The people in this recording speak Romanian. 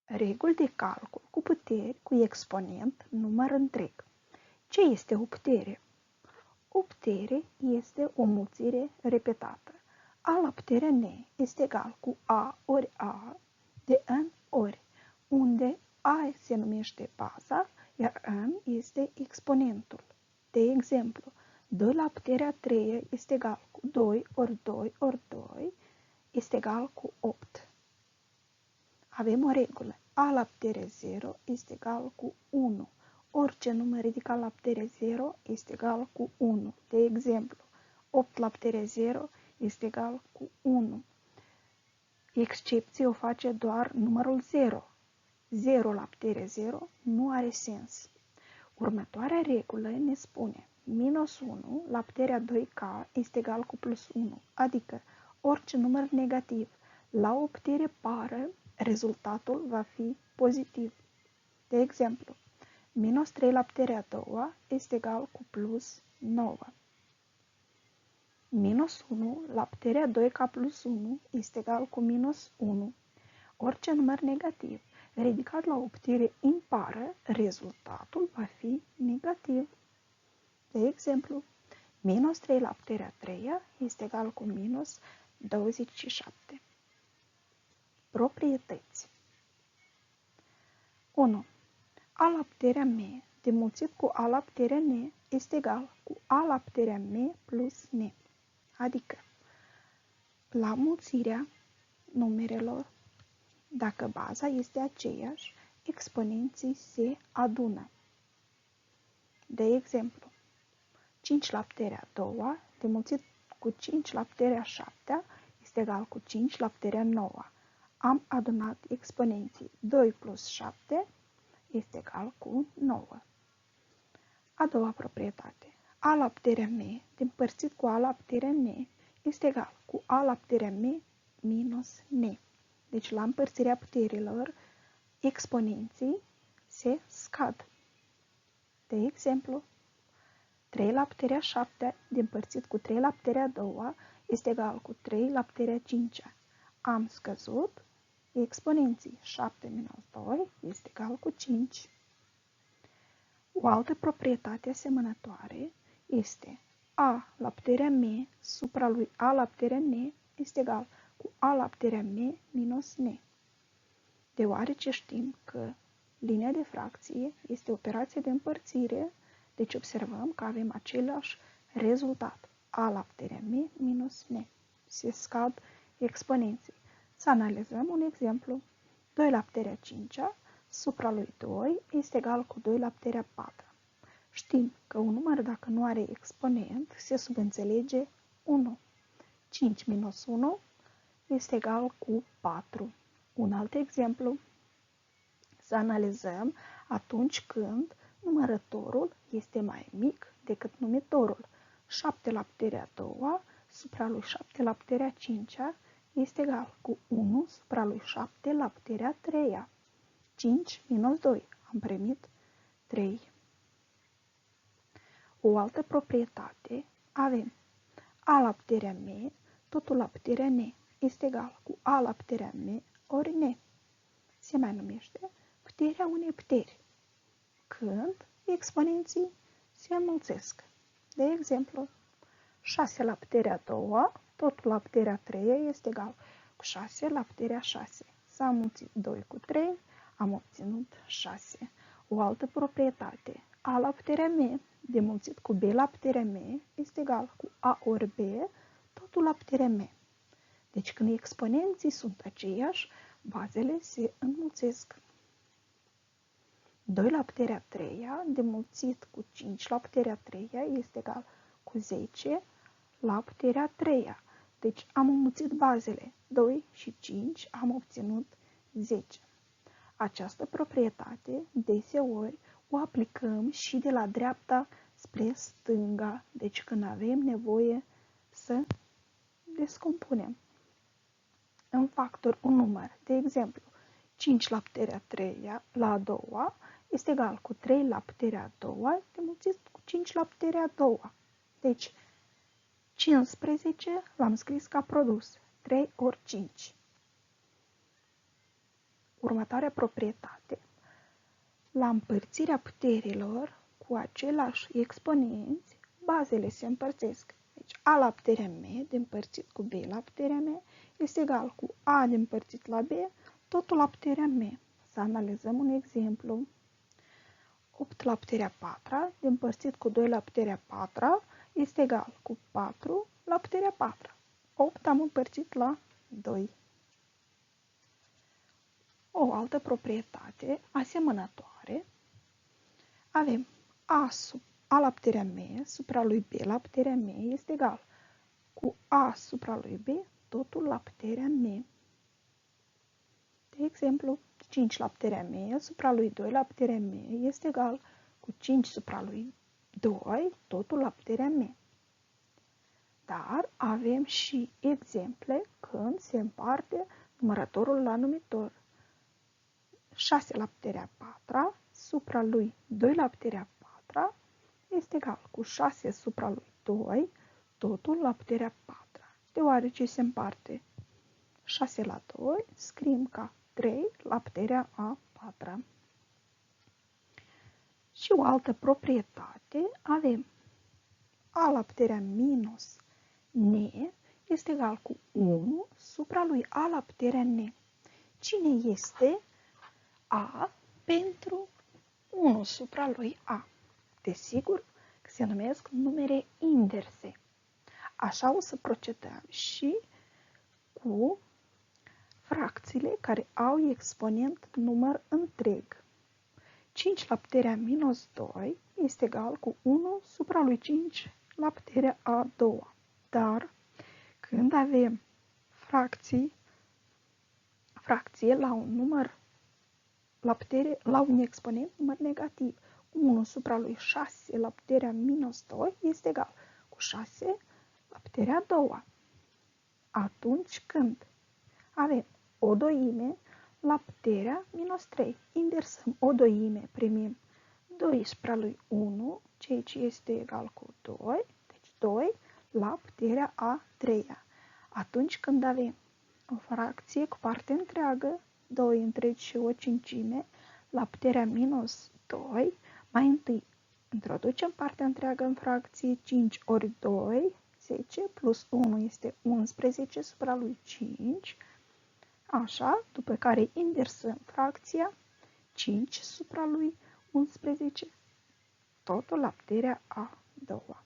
Reguli de calcul cu puteri cu exponent număr întreg. Ce este o putere? O putere este o mulțire repetată. A la puterea n este egal cu a ori a de n ori, unde a se numește baza, iar n este exponentul. De exemplu, 2 la puterea 3 este egal cu 2 ori 2 ori 2 este egal cu 8. Avem o regulă. A la putere 0 este egal cu 1. Orice număr ridicat la putere 0 este egal cu 1. De exemplu, 8 la putere 0 este egal cu 1. Excepție o face doar numărul 0. 0 la putere 0 nu are sens. Următoarea regulă ne spune minus 1 la puterea 2k este egal cu plus 1, adică orice număr negativ la o putere pară, rezultatul va fi pozitiv. De exemplu, minus 3 la puterea 2 este egal cu plus 9. Minus 1 la puterea 2k plus 1 este egal cu minus 1. Orice număr negativ ridicat la o putere impară, rezultatul va fi negativ. De exemplu, minus 3 la puterea 3 este egal cu minus 27. Proprietăți. 1. A la puterea m demulțit cu a la puterea n este egal cu a la puterea m plus n. Adică, la mulțirea numerelor, dacă baza este aceeași, exponenții se adună. De exemplu, 5 la puterea 2 demulțit cu 5 la puterea 7 este egal cu 5 la puterea 9. Am adunat exponenții. 2 plus 7 este egal cu 9. A doua proprietate. A la puterea m împărțit cu a la puterea n este egal cu a la puterea m minus n. Deci la împărțirea puterilor, exponenții se scad. De exemplu, 3 la puterea 7 împărțit cu 3 la puterea 2 este egal cu 3 la puterea 5. Am scăzut exponenții. 7 minus 2 este egal cu 5. O altă proprietate asemănătoare este a la puterea m supra lui a la puterea n este egal cu a la puterea m minus n. Deoarece știm că linia de fracție este operație de împărțire, deci observăm că avem același rezultat. A la puterea m minus n. Se scad exponenții. Să analizăm un exemplu. 2 la puterea 5 supra lui 2 este egal cu 2 la puterea 4. Știm că un număr, dacă nu are exponent, se subînțelege 1. 5 minus 1 este egal cu 4. Un alt exemplu. Să analizăm atunci când numărătorul este mai mic decât numitorul. 7 la puterea 2 supra lui 7 la puterea 5 este egal cu 1 supra lui 7 la puterea 3. 5 minus 2. Am primit 3. O altă proprietate avem a la puterea m, totul la puterea n este egal cu a la puterea m ori n. Se mai numește puterea unei puteri, când exponenții se înmulțesc. De exemplu, 6 la puterea 2, totul la puterea 3 este egal cu 6 la puterea 6. S-a înmulțit 2 cu 3, am obținut 6. O altă proprietate, a la puterea m demulțit cu b la puterea m este egal cu a ori b, totul la puterea m. Deci când exponenții sunt aceiași, bazele se înmulțesc. 2 la puterea 3 demulțit cu 5 la puterea 3 este egal cu 10 la puterea 3. Deci am înmulțit bazele. 2 și 5 am obținut 10. Această proprietate deseori o aplicăm și de la dreapta spre stânga, deci când avem nevoie să descompunem în factor un număr. De exemplu, 5 la puterea 3 la a doua este egal cu 3 la puterea a doua demulțit cu 5 la puterea a doua. Deci, 15 l-am scris ca produs. 3 ori 5. următoarea proprietate. La împărțirea puterilor cu același exponenți, bazele se împărțesc. Deci A la puterea m împărțit cu B la puterea m este egal cu A împărțit la B, totul la puterea m. Să analizăm un exemplu. 8 la puterea 4 împărțit cu 2 la puterea 4 este egal cu 4 la puterea 4. 8 am împărțit la 2. O altă proprietate asemănătoare. Avem A la puterea m supra lui B la puterea m este egal cu A supra lui B, totul la puterea m. De exemplu, 5 la puterea m supra lui 2 la puterea m este egal cu 5 supra lui 2, totul la puterea m. Dar avem și exemple când se împarte numărătorul la numitor. 6 la puterea 4 supra lui 2 la puterea 4 este egal cu 6 supra lui 2, totul la puterea 4. Deoarece se împarte 6 la 2, scriem ca 3 la puterea a 4. Și o altă proprietate avem A la puterea minus n este egal cu 1 supra lui A la puterea n. Cine este A pentru 1 supra lui A? Desigur că se numesc numere inverse. Așa o să procedăm și cu fracțiile care au exponent număr întreg. 5 la puterea minus 2 este egal cu 1 supra lui 5 la puterea a doua. Dar când avem fracție la un număr la un exponent număr negativ, 1 supra lui 6 la puterea minus 2 este egal cu 6 la puterea a doua. Atunci când avem o doime la puterea minus 3, inversăm o doime, primim 2 supra lui 1, ceea ce este egal cu 2, deci 2 la puterea a treia. Atunci când avem o fracție cu parte întreagă, 2 întregi și o cincime, la puterea minus 2, mai întâi introducem partea întreagă în fracție, 5 ori 2, 10, plus 1 este 11 supra lui 5, așa, după care inversăm fracția, 5 supra lui 11, totul la puterea a doua.